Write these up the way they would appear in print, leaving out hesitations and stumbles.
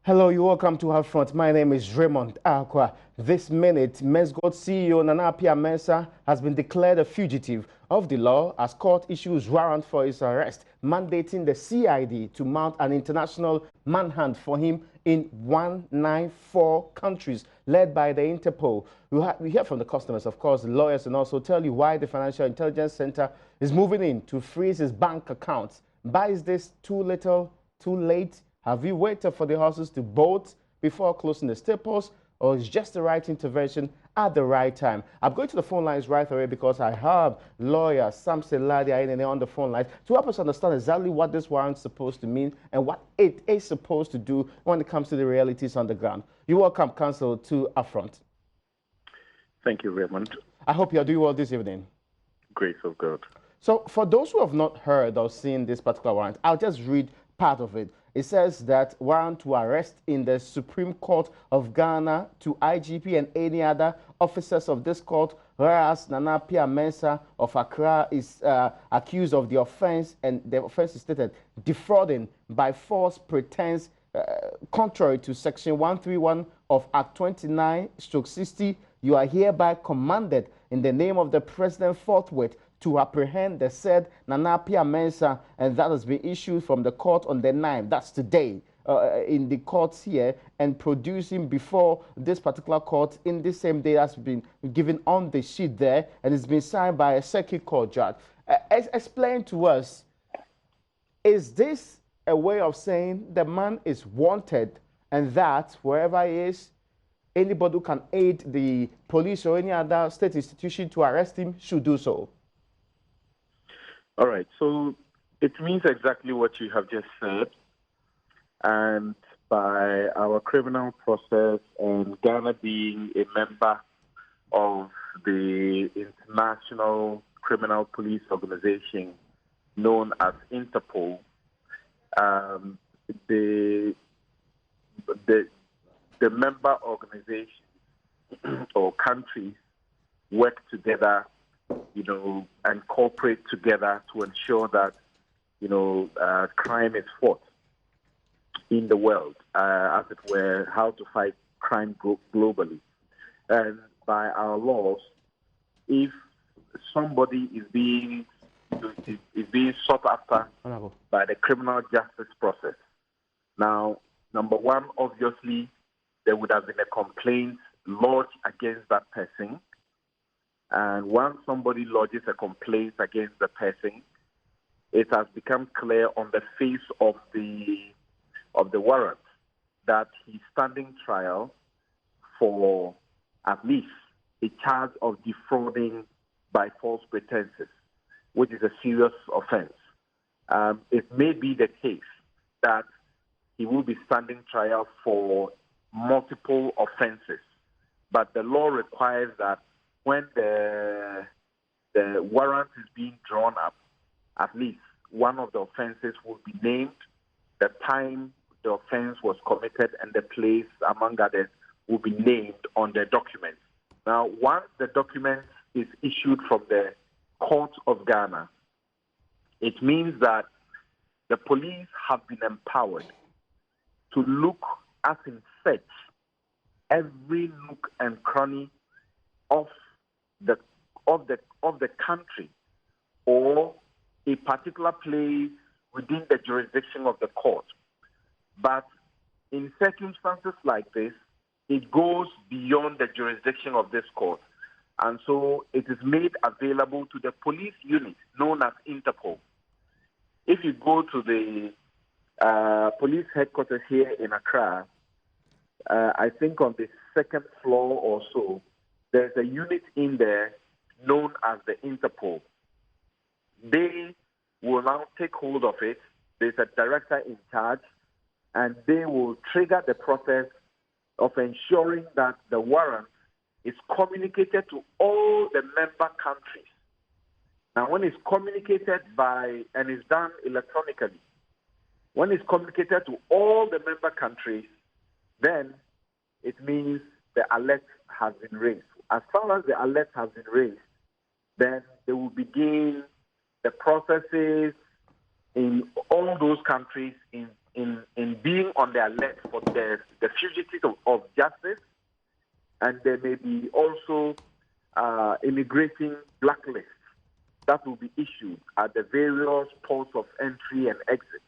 Hello, you're welcome to UPfront. My name is Raymond Aqua. This minute, Menzgold CEO Nana Appiah Mensah has been declared a fugitive of the law as court issues warrant for his arrest, mandating the CID to mount an international manhunt for him in 194 countries, led by the Interpol. We hear from the customers, of course, the lawyers, and also tell you why the Financial Intelligence Center is moving in to freeze his bank accounts. But is this too little, too late? Have you waited for the horses to bolt before closing the staples, or is just the right intervention at the right time? I'm going to the phone lines right away because I have lawyer Samson Ladia on the phone lines to help us understand exactly what this warrant is supposed to mean and what it is supposed to do when it comes to the realities on the ground. You're welcome, Counsel, to UPfront. Thank you, Raymond. I hope you're doing well this evening. Grace of God. So for those who have not heard or seen this particular warrant, I'll just read part of it. It says that warrant to arrest in the Supreme Court of Ghana to IGP and any other officers of this court, whereas Nana Appiah Mensah of Accra is accused of the offense, and the offense is stated defrauding by false pretense, contrary to Section 131 of Act 29/60. You are hereby commanded in the name of the President forthwith to apprehend the said Nana Appiah Mensah, and that has been issued from the court on the 9th, that's today, in the courts here, and producing before this particular court in the same day that's been given on the sheet there, and it's been signed by a circuit court judge. Explain to us, is this a way of saying the man is wanted and that wherever he is, anybody who can aid the police or any other state institution to arrest him should do so? All right, so it means exactly what you have just said. And by our criminal process and Ghana being a member of the International Criminal Police Organization known as Interpol, the member organizations or countries work together, and cooperate together to ensure that, crime is fought in the world, as it were, how to fight crime globally. And by our laws, if somebody is being sought after by the criminal justice process, now, number one, obviously, there would have been a complaint lodged against that person. And once somebody lodges a complaint against the person, it has become clear on the face of the warrant that he's standing trial for at least a charge of defrauding by false pretenses, which is a serious offense. It may be the case that he will be standing trial for multiple offenses, but the law requires that when the warrant is being drawn up, at least one of the offenses will be named, the time the offense was committed, and the place, among others, will be named on the document. Now, once the document is issued from the Court of Ghana, it means that the police have been empowered to look as in search every nook and cranny of the country or a particular place within the jurisdiction of the court. But in circumstances like this, it goes beyond the jurisdiction of this court. And so it is made available to the police unit known as Interpol. If you go to the police headquarters here in Accra, I think on the second floor or so, there's a unit in there known as the Interpol. They will now take hold of it. There's a director in charge, and they will trigger the process of ensuring that the warrant is communicated to all the member countries. Now, when it's communicated and it's done electronically, when it's communicated to all the member countries, then it means the alert has been raised. As far as the alert has been raised, then they will begin the processes in all those countries in in being on the alert for the fugitives of justice, and there may be also immigrating blacklists that will be issued at the various ports of entry and exit,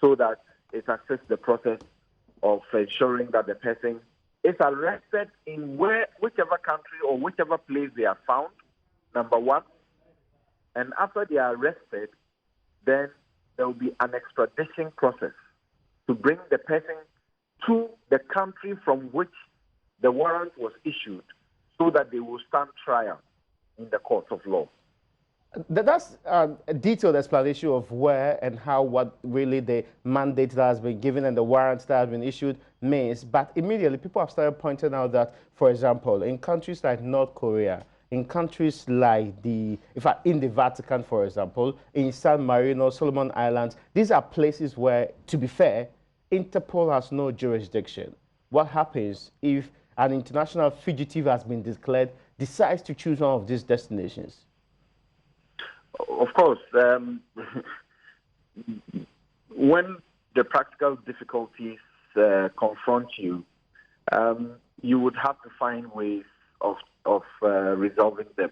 so that it assists the process of ensuring that the person is arrested in whichever country or whichever place they are found, number one. And after they are arrested, then there will be an extradition process to bring the person to the country from which the warrant was issued, so that they will stand trial in the courts of law. That's a detailed explanation of where and how, what really the mandate that has been given and the warrants that have been issued means. But immediately people have started pointing out that, for example, in countries like North Korea, in countries like in the Vatican, for example, in San Marino, Solomon Islands, these are places where, to be fair, Interpol has no jurisdiction. What happens if an international fugitive has been declared, decides to choose one of these destinations? Of course, when the practical difficulties confront you, you would have to find ways of resolving them.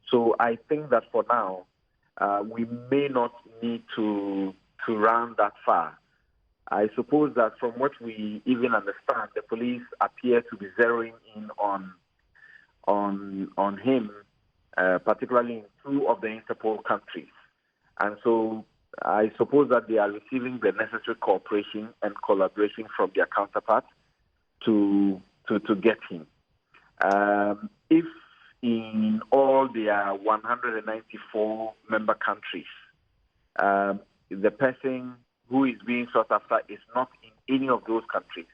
So I think that for now, we may not need to run that far. I suppose that from what we even understand, the police appear to be zeroing in on him, particularly in two of the Interpol countries. And so I suppose that they are receiving the necessary cooperation and collaboration from their counterparts to get him. If in all their 194 member countries, the person who is being sought after is not in any of those countries,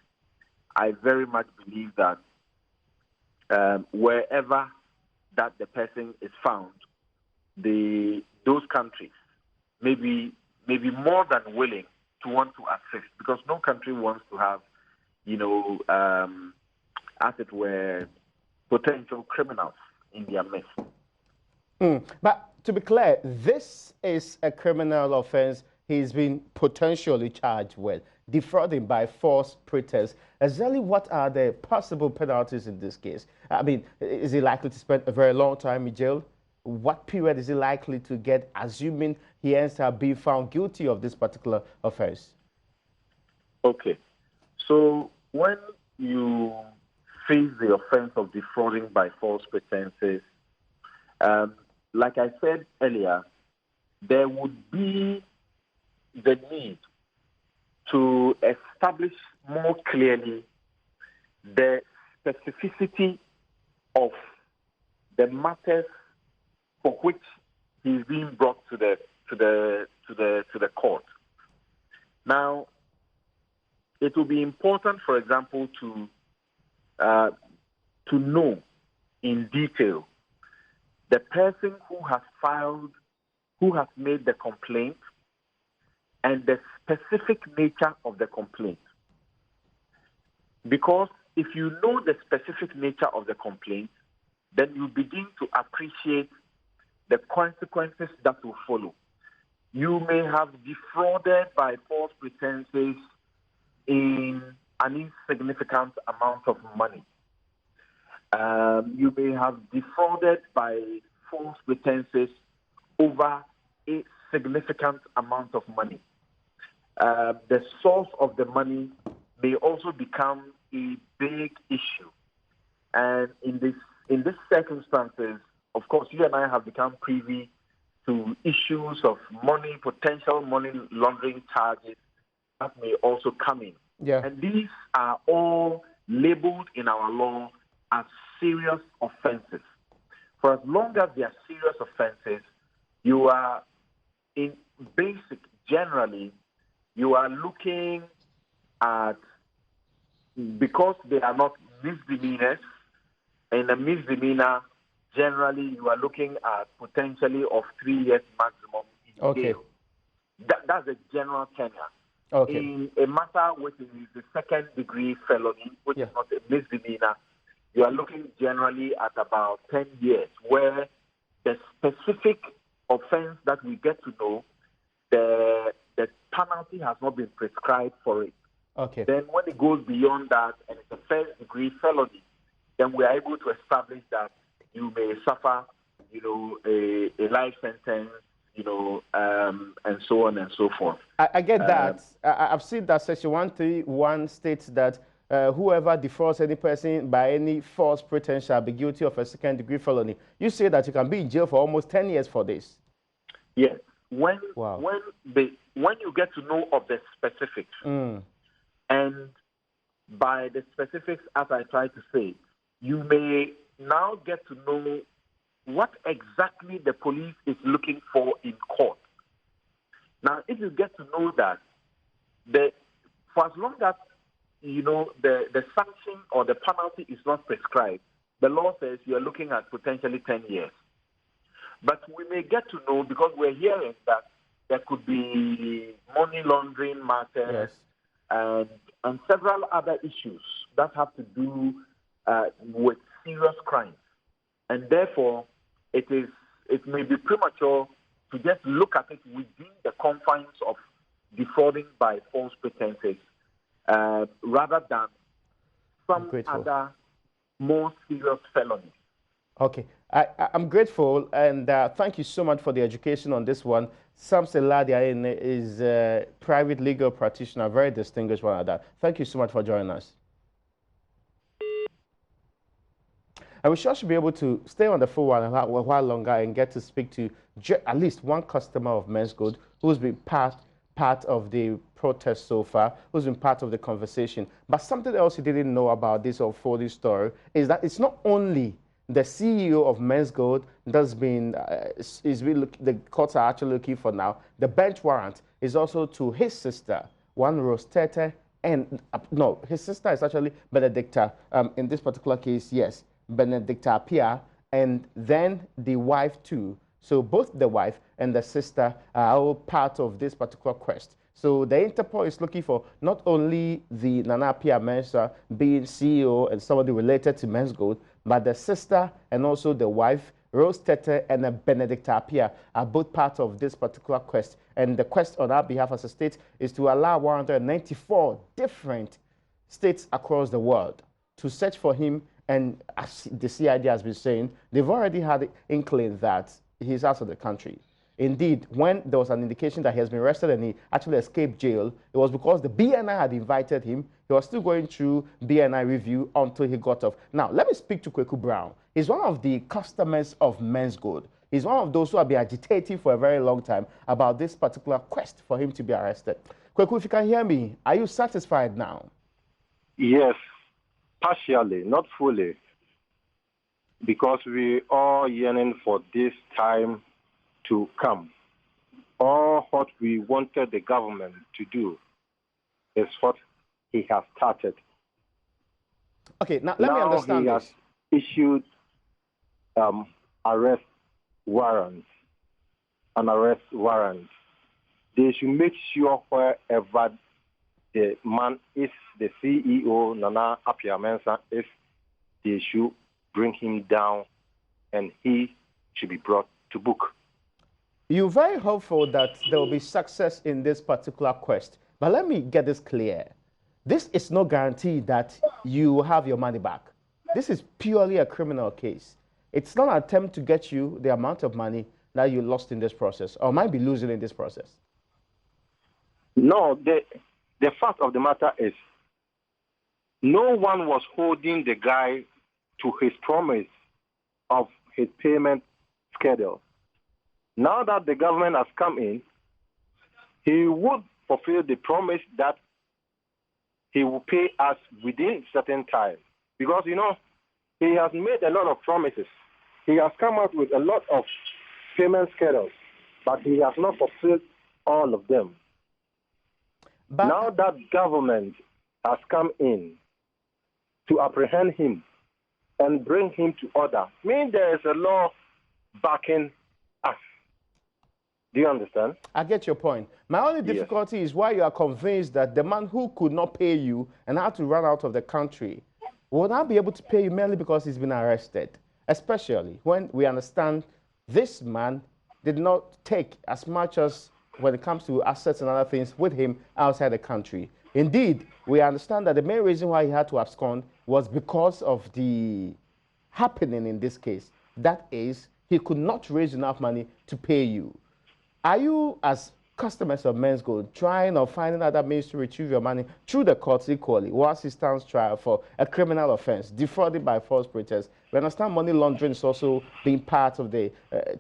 I very much believe that wherever that the person is found, those countries may be more than willing to want to assist, because no country wants to have, as it were, potential criminals in their midst. But to be clear, this is a criminal offense he's been potentially charged with, defrauding by false pretense. Exactly what are the possible penalties in this case? I mean, is he likely to spend a very long time in jail? What period is he likely to get, assuming he ends up being found guilty of this particular offense? Okay. So when you face the offense of defrauding by false pretenses, like I said earlier, there would be the need to establish more clearly the specificity of the matters for which he's being brought to the court. Now, it will be important, for example, to know in detail the person who has made the complaint and the specific nature of the complaint. Because if you know the specific nature of the complaint, then you begin to appreciate the consequences that will follow. You may have defrauded by false pretenses in an insignificant amount of money. You may have defrauded by false pretenses over a significant amount of money. The source of the money may also become a big issue. And in these circumstances, of course, you and I have become privy to issues of potential money laundering charges that may also come in. Yeah. And these are all labeled in our law as serious offenses. For as long as they are serious offenses, you are generally, you are looking at, because they are not misdemeanors, and a misdemeanor, generally, you are looking at potentially of 3 years maximum in jail. That's a general tenure. Okay. In a matter which is the second-degree felony, which is not a misdemeanor, you are looking generally at about 10 years, where the specific offense that we get to know, the penalty has not been prescribed for it. Okay. Then when it goes beyond that and it's a first-degree felony, then we are able to establish that you may suffer, a life sentence, and so on and so forth. I get that. I've seen that Section 131 states that whoever defrauds any person by any false pretense shall be guilty of a second-degree felony. You say that you can be in jail for almost 10 years for this. Yes. When Wow. when you get to know of the specifics, and by the specifics, as I try to say, you may now get to know what exactly the police is looking for in court. Now, if you get to know that, for as long as the sanction or the penalty is not prescribed, the law says you are looking at potentially 10 years. But we may get to know, because we're hearing that there could be money laundering matters, Yes. and several other issues that have to do with serious crimes. And therefore, it may be premature to just look at it within the confines of defrauding by false pretenses, rather than some other more serious felonies. Okay, I'm grateful, and thank you so much for the education on this one. Samson Ladiaine is a private legal practitioner, very distinguished one at that. Thank you so much for joining us. And we should be able to stay on the phone a while longer and get to speak to at least one customer of Menzgold who's been part of the protest so far, who's been part of the conversation. But something else you didn't know about this unfolding story is that it's not only the CEO of Menzgold that's been, the courts are actually looking for now. The bench warrant is also to his sister, one Rose Tete, and no, his sister is actually Benedicta. In this particular case, yes, Benedicta Appiah, and then the wife too. So both the wife and the sister are all part of this particular quest. So the Interpol is looking for not only the Nana Appiah Mensah being CEO and somebody related to Menzgold, but the sister and also the wife, Rose Tete and Benedicta Appiah, are both part of this particular quest. And the quest on our behalf as a state is to allow 194 different states across the world to search for him. And as the CID has been saying, they've already had inkling that he's out of the country. Indeed, when there was an indication that he has been arrested and he actually escaped jail, it was because the BNI had invited him. He was still going through BNI review until he got off. Now, let me speak to Kweku Brown. He's one of the customers of Menzgold. He's one of those who have been agitating for a very long time about this particular quest for him to be arrested. Kweku, if you can hear me, are you satisfied now? Yes, partially, not fully, because we are yearning for this time to come. All what we wanted the government to do is what he has started. Okay, now let me understand this. He has issued arrest warrants, an arrest warrant. They should make sure wherever the man is, the CEO, Nana Appiah Mensah, is, they should bring him down and he should be brought to book. You're very hopeful that there will be success in this particular quest. But let me get this clear. This is no guarantee that you will have your money back. This is purely a criminal case. It's not an attempt to get you the amount of money that you lost in this process or might be losing in this process. No, the fact of the matter is no one was holding the guy to his promise of his payment schedule. Now that the government has come in, he would fulfill the promise that he will pay us within certain time. Because, he has made a lot of promises. He has come out with a lot of payment schedules, but he has not fulfilled all of them. But now that government has come in to apprehend him and bring him to order, means there is a law backing us. Do you understand? I get your point. My only difficulty is why you are convinced that the man who could not pay you and had to run out of the country will not be able to pay you merely because he's been arrested, especially when we understand this man did not take as much as when it comes to assets and other things with him outside the country. Indeed, we understand that the main reason why he had to abscond was because of the happening in this case. That is, he could not raise enough money to pay you. Are you, as customers of Menzgold, trying or finding other means to retrieve your money through the courts equally whilst he stands trial for a criminal offense, defrauding by false pretense? We understand money laundering is also being part of the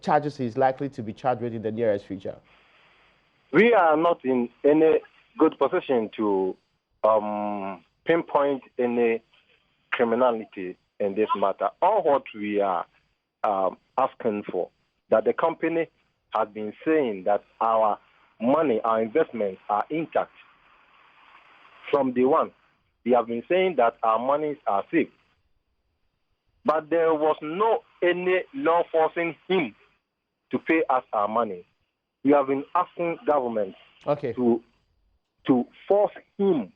charges he's likely to be charged with in the nearest future. We are not in any good position to pinpoint any criminality in this matter. All what we are asking for, that the company has been saying that our money, our investments are intact. From day one, they have been saying that our monies are safe. But there was no any law forcing him to pay us our money. We have been asking government to force him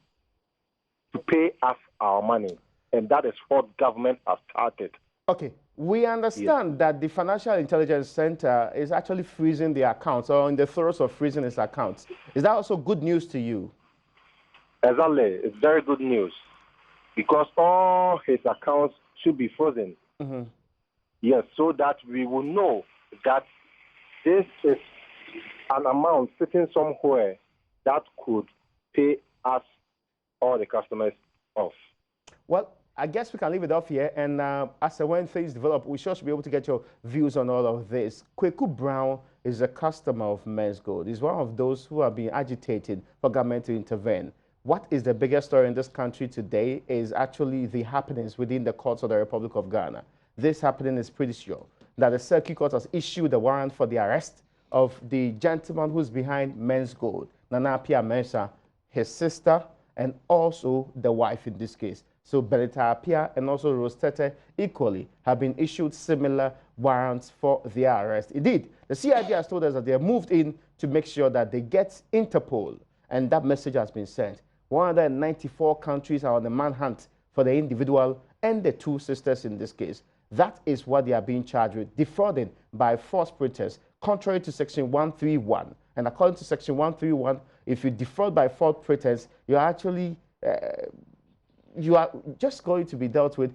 to pay us our money. And that is what government has started. Okay. We understand that the Financial Intelligence Center is actually freezing the accounts or in the throes of freezing its accounts. Is that also good news to you? Exactly. It's very good news because all his accounts should be frozen. Mm-hmm. Yes, so that we will know that this is an amount sitting somewhere that could pay us, all the customers, off. Well, I guess we can leave it off here, and as when things develop, we should be able to get your views on all of this. Kweku Brown is a customer of Menzgold. He's one of those who are being agitated for government to intervene. What is the biggest story in this country today is actually the happenings within the courts of the Republic of Ghana. This happening is pretty sure that the Circuit Court has issued a warrant for the arrest of the gentleman who's behind Menzgold, Nana Appiah Mensah, his sister, and also the wife in this case. So Belita Appiah and also Rose Tete equally have been issued similar warrants for their arrest. Indeed, the CID has told us that they have moved in to make sure that they get Interpol, and that message has been sent. 194 countries are on the manhunt for the individual and the two sisters in this case. That is what they are being charged with, defrauding by false pretense, contrary to Section 131. And according to Section 131, if you defraud by false pretense, you're actually you are just going to be dealt with,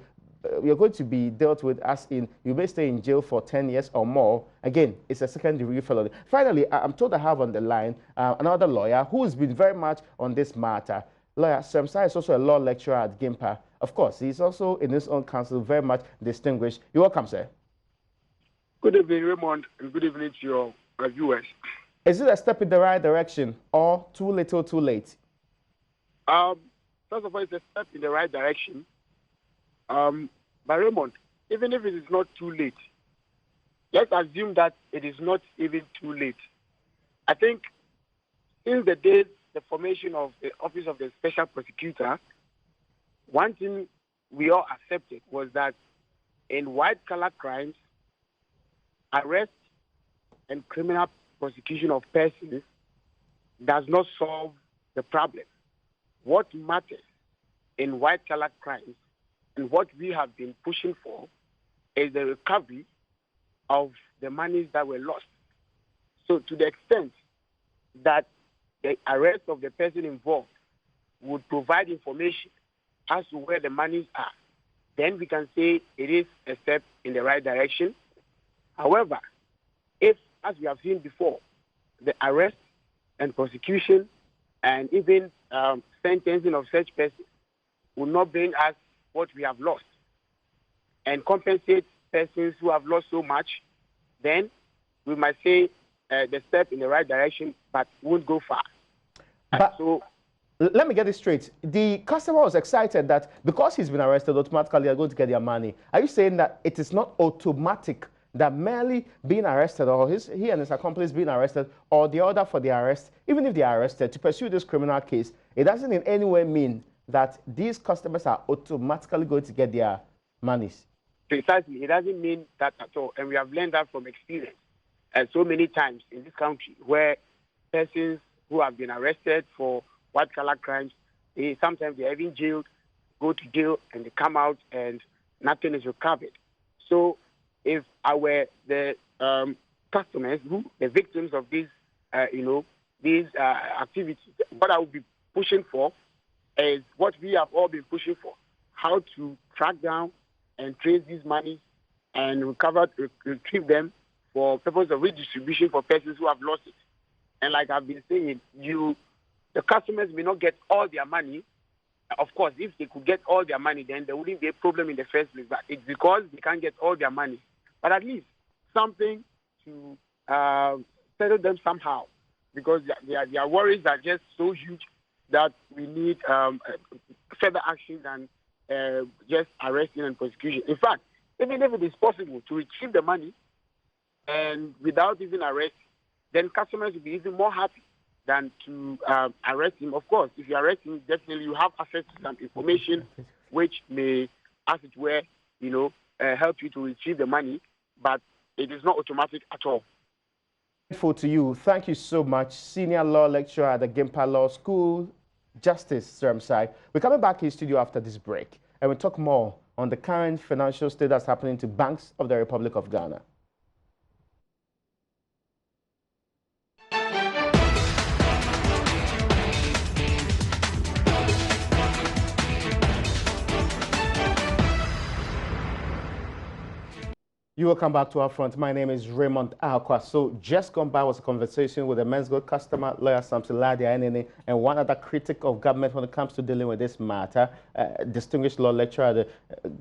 you're going to be dealt with as in you may stay in jail for 10 years or more. Again, it's a second-degree felony. Finally, I'm told I have on the line another lawyer who has been very much on this matter. Lawyer Semsa is also a law lecturer at GIMPA. Of course, he's also in his own counsel, very much distinguished. You're welcome, sir. Good evening, Raymond, and good evening to your viewers. Is it a step in the right direction or too little, too late? First of all, it's a step in the right direction. But Raymond, even if it is not too late, let's assume that it is not even too late. I think since the day the formation of the Office of the Special Prosecutor, one thing we all accepted was that in white-collar crimes, arrest and criminal prosecution of persons does not solve the problem. What matters in white-collar crimes and what we have been pushing for is the recovery of the monies that were lost. So to the extent that the arrest of the person involved would provide information as to where the monies are, then we can say it is a step in the right direction. However, if, as we have seen before, the arrest and prosecution and even sentencing of such persons will not bring us what we have lost and compensate persons who have lost so much, then we might say the step in the right direction, but won't go far. But so, let me get this straight. The customer was excited that because he's been arrested, automatically they're going to get their money. Are you saying that it is not automatic that merely being arrested or he and his accomplice being arrested or the order for the arrest, even if they are arrested to pursue this criminal case, it doesn't in any way mean that these customers are automatically going to get their monies? Precisely. It doesn't mean that at all. And we have learned that from experience. And so many times in this country where persons who have been arrested for white-collar crimes, sometimes they're even jailed, go to jail, and they come out and nothing is recovered. So if I were the customers, the victims of these these activities. What I will be pushing for is what we have all been pushing for: how to track down and trace these monies and retrieve them for purpose of redistribution for persons who have lost it. And like I've been saying, the customers may not get all their money. Of course, if they could get all their money, then there wouldn't be a problem in the first place. But it's because they can't get all their money. But at least something to settle them somehow, because their worries are just so huge that we need further action than just arresting and prosecution. In fact, even if it is possible to retrieve the money and without even arrest, then customers will be even more happy than to arrest him. Of course, if you arrest him, definitely you have access to some information which may, as it were, help you to retrieve the money, but it is not automatic at all. Grateful to you. Thank you so much, Senior Law Lecturer at the Gimpa Law School, Justice Sermsai. We're coming back in studio after this break, and we'll talk more on the current financial state that's happening to banks of the Republic of Ghana. You will come back to our front. My name is Raymond Alqua. So just gone by was a conversation with a Menzgold customer, lawyer Samson Ladia, and one other critic of government when it comes to dealing with this matter, distinguished law lecturer at the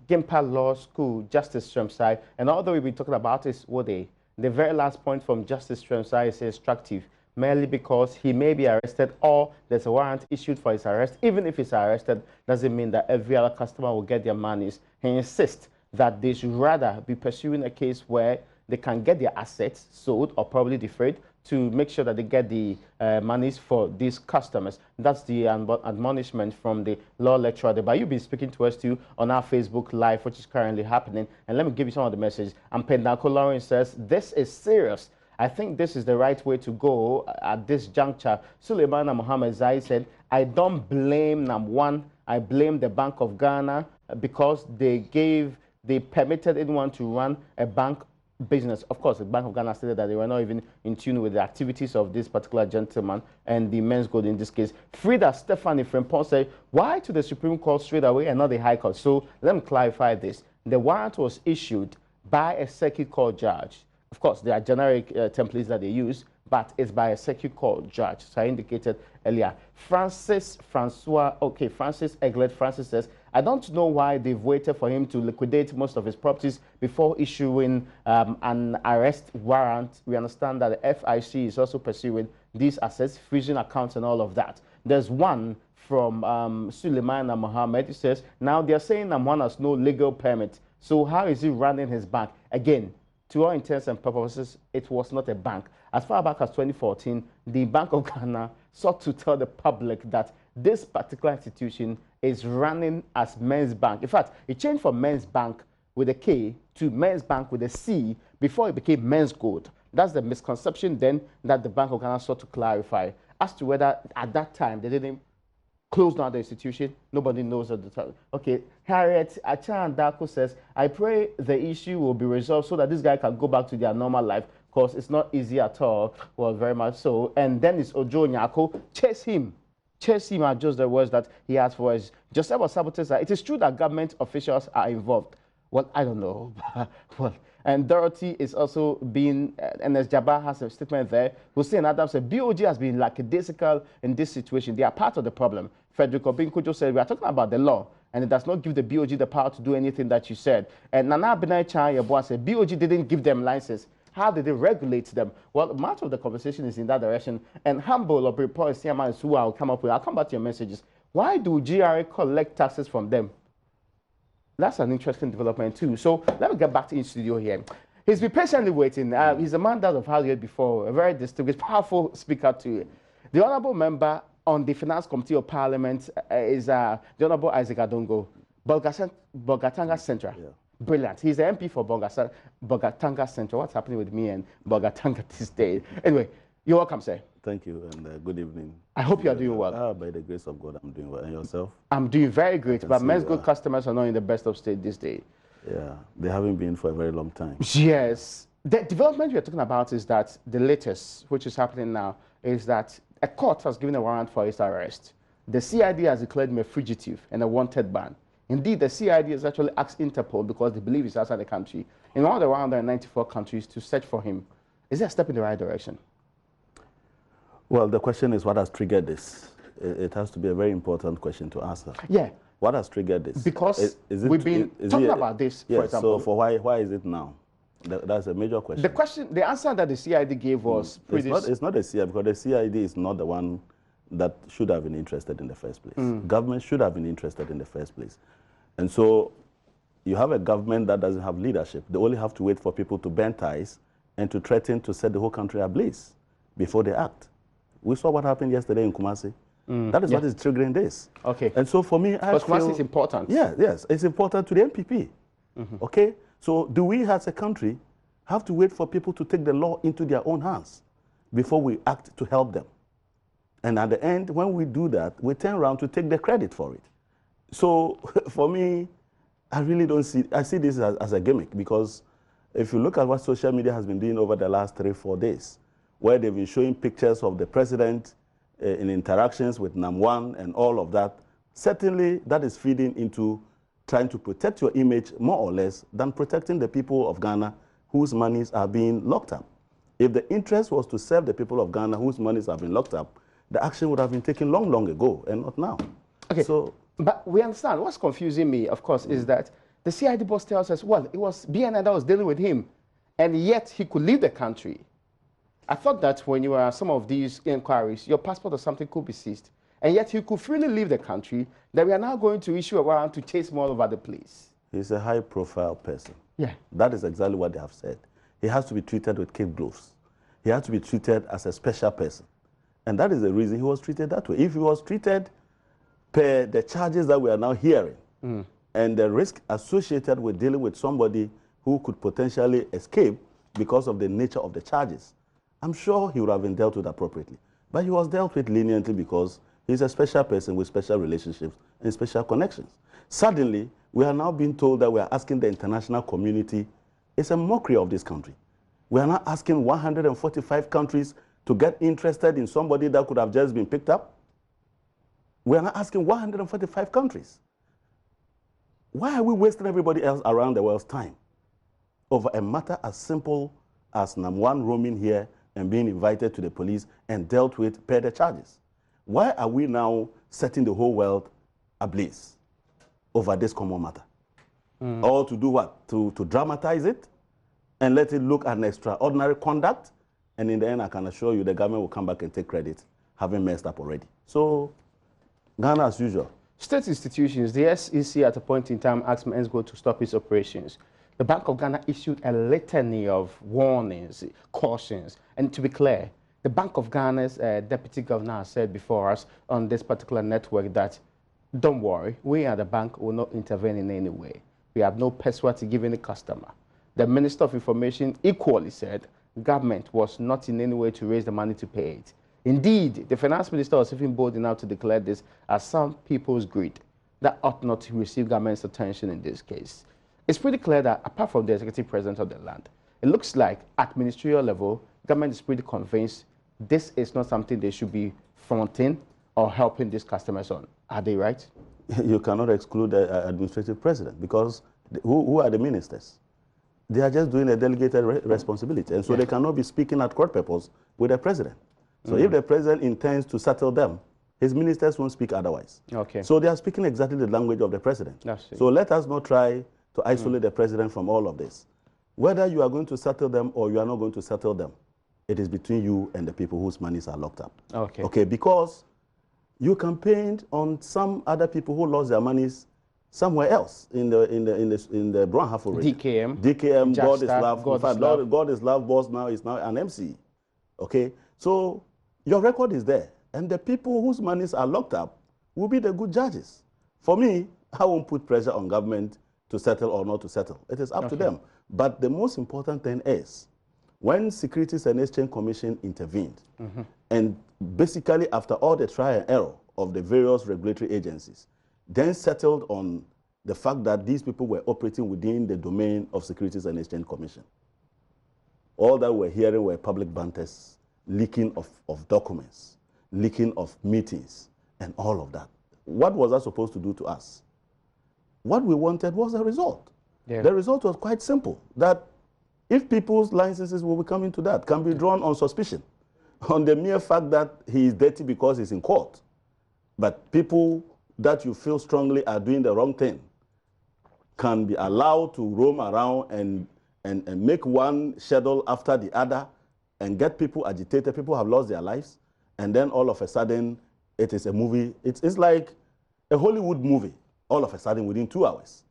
Gimpa Law School, Justice Sermsai. And although we've been talking about is the very last point from Justice Sermsai is instructive, merely because he may be arrested or there's a warrant issued for his arrest. Even if he's arrested, doesn't mean that every other customer will get their monies. He insists that they should rather be pursuing a case where they can get their assets sold or probably deferred to make sure that they get the monies for these customers. That's the admonishment from the law lecturer. But you've been speaking to us too on our Facebook Live, which is currently happening. And let me give you some of the messages. And Pendako Lawrence says, this is serious. I think this is the right way to go at this juncture. Suleimana Mohammed Zai said, I don't blame NAM1. I blame the Bank of Ghana because they permitted anyone to run a bank business. Of course, the Bank of Ghana stated that they were not even in tune with the activities of this particular gentleman and the Menzgold in this case. Frida Stephanie Frempong said, why to the Supreme Court straight away and not the High Court? So let me clarify this. The warrant was issued by a circuit court judge. Of course, there are generic templates that they use, but it's by a circuit court judge. So I indicated earlier. Francis Eglet says, I don't know why they've waited for him to liquidate most of his properties before issuing an arrest warrant. We understand that the FIC is also pursuing these assets, freezing accounts and all of that. There's one from Suleimana Mohammed. He says, now they're saying Namwan has no legal permit. So how is he running his bank? Again, to all intents and purposes, it was not a bank. As far back as 2014, the Bank of Ghana sought to tell the public that this particular institution is running as Men's Bank. In fact, it changed from Men's Bank with a K to Men's Bank with a C before it became Menzgold. That's the misconception then that the Bank of Ghana sought to clarify. As to whether at that time they didn't close down the institution, nobody knows at the time. Okay, Harriet Achan Dako says, I pray the issue will be resolved so that this guy can go back to their normal life, because it's not easy at all. Well, very much so. And then it's Ojo Nyako, chase him are just the words that he has for us. Joseph Saboteur says, it is true that government officials are involved. Well, I don't know. Well, and Dorothy is also being, and as Jabbar has a statement there, Hussein Adams said, BOG has been lackadaisical in this situation. They are part of the problem. Frederick Obinkojo said, we are talking about the law, and it does not give the BOG the power to do anything that you said. And Nana Appiah Mensah said, BOG didn't give them license. How did they regulate them? Well, much of the conversation is in that direction. And humble or report is who I'll come up with. I'll come back to your messages. Why do GRA collect taxes from them? That's an interesting development too. So let me get back to in studio here. He's been patiently waiting. He's a man that I've had before, a very distinguished, powerful speaker too. The honourable member on the Finance Committee of Parliament is the Honourable Isaac Adongo, Bolgatanga Central. Yeah. Brilliant. He's the MP for Bolgatanga Central. What's happening with me and Bolgatanga these days? Anyway, you're welcome, sir. Thank you, and good evening. I hope you are doing well. By the grace of God, I'm doing well. And yourself? I'm doing very great, but Menzgold customers are not in the best of state this day. Yeah, they haven't been for a very long time. Yes. The development we're talking about is that the latest, which is happening now, is that a court has given a warrant for his arrest. The CID has declared him a fugitive and a wanted man. Indeed, the CID has actually asked Interpol, because they believe he's outside the country, in one of the 194 countries, to search for him. Is that a step in the right direction? Well, the question is what has triggered this? It has to be a very important question to answer. Yeah. What has triggered this? Because we've been talking about this, for example. So why is it now? That's a major question. The answer that the CID gave was it's not the CID, because the CID is not the one that should have been interested in the first place. Government should have been interested in the first place. And so you have a government that doesn't have leadership. They only have to wait for people to bend ties and to threaten to set the whole country ablaze before they act. We saw what happened yesterday in Kumasi. That is what is triggering this. Okay. And so for me, I feel... Kumasi is important. Yeah, yes, it's important to the NPP. Okay? So do we as a country have to wait for people to take the law into their own hands before we act to help them? And at the end, when we do that, we turn around to take the credit for it. So for me, I really don't see... I see this as a gimmick, because if you look at what social media has been doing over the last 3-4 days, where they've been showing pictures of the president in interactions with Nam1 and all of that, certainly that is feeding into trying to protect your image more or less than protecting the people of Ghana whose monies are being locked up. If the interest was to serve the people of Ghana whose monies have been locked up, the action would have been taken long, long ago and not now. Okay, so, but we understand. What's confusing me, of course, is that the CID boss tells us, well, it was BNI that was dealing with him, and yet he could leave the country. I thought that when you were some of these inquiries, your passport or something could be seized, and yet you could freely leave the country, that we are now going to issue a warrant to chase him all over the place. He's a high-profile person. Yeah. That is exactly what they have said. He has to be treated with kid gloves. He has to be treated as a special person. And that is the reason he was treated that way. If he was treated per the charges that we are now hearing, and the risk associated with dealing with somebody who could potentially escape because of the nature of the charges, I'm sure he would have been dealt with appropriately. But he was dealt with leniently because he's a special person with special relationships and special connections. Suddenly, we are now being told that we are asking the international community. It's a mockery of this country. We are now asking 145 countries to get interested in somebody that could have just been picked up. We are now asking 145 countries. Why are we wasting everybody else around the world's time over a matter as simple as Nam1 roaming here and being invited to the police and dealt with per the charges? Why are we now setting the whole world ablaze over this common matter? Or to do what? To dramatize it and let it look an extraordinary conduct, and in the end, I can assure you the government will come back and take credit, having messed up already. So, Ghana as usual. State institutions, the SEC at a point in time asked Menzgold to stop its operations. The Bank of Ghana issued a litany of warnings, cautions, and to be clear, the Bank of Ghana's deputy governor said before us on this particular network that, don't worry, we at the bank will not intervene in any way. We have no password to give any customer. The Minister of Information equally said government was not in any way to raise the money to pay it. Indeed, the Finance Minister was even bold enough to declare this as some people's greed that ought not to receive government's attention in this case. It's pretty clear that apart from the executive president of the land, it looks like at ministerial level, government is pretty convinced this is not something they should be fronting or helping these customers on. Are they right? You cannot exclude the administrative president, because who are the ministers? They are just doing a delegated responsibility, and so they cannot be speaking at court purpose with the president. So if the president intends to settle them, his ministers won't speak otherwise. Okay. So they are speaking exactly the language of the president. So let us not try to isolate the president from all of this. Whether you are going to settle them or you are not going to settle them, it is between you and the people whose monies are locked up. Okay. Okay, because you campaigned on some other people who lost their monies somewhere else in the Brown-Hafo region. DKM, God is Love. In fact, God is Love boss now is now an MC. Okay, so your record is there, and the people whose monies are locked up will be the good judges. For me, I won't put pressure on government to settle or not to settle. It is up to them. But the most important thing is, when Securities and Exchange Commission intervened, and basically after all the trial and error of the various regulatory agencies, then settled on the fact that these people were operating within the domain of Securities and Exchange Commission. all that we're hearing were public banters, leaking of documents, leaking of meetings, and all of that. What was that supposed to do to us? What we wanted was a result. Yeah. The result was quite simple, that if people's licenses will be coming to that, can be drawn on suspicion, on the mere fact that he is dirty because he's in court. But people that you feel strongly are doing the wrong thing can be allowed to roam around and make one schedule after the other and get people agitated. People have lost their lives. And then all of a sudden, it is a movie. It's like a Hollywood movie, all of a sudden within 2 hours.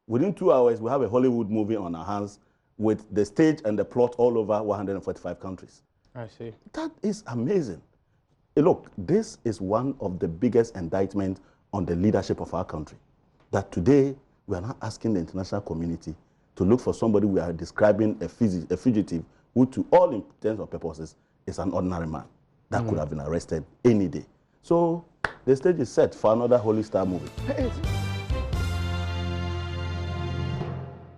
Within 2 hours, we have a Hollywood movie on our hands with the stage and the plot all over 145 countries. I see. That is amazing. Look, this is one of the biggest indictments on the leadership of our country. That today, we are not asking the international community to look for somebody we are describing a fugitive who, to all intents and purposes, is an ordinary man that could have been arrested any day. So the stage is set for another Holy Star movie.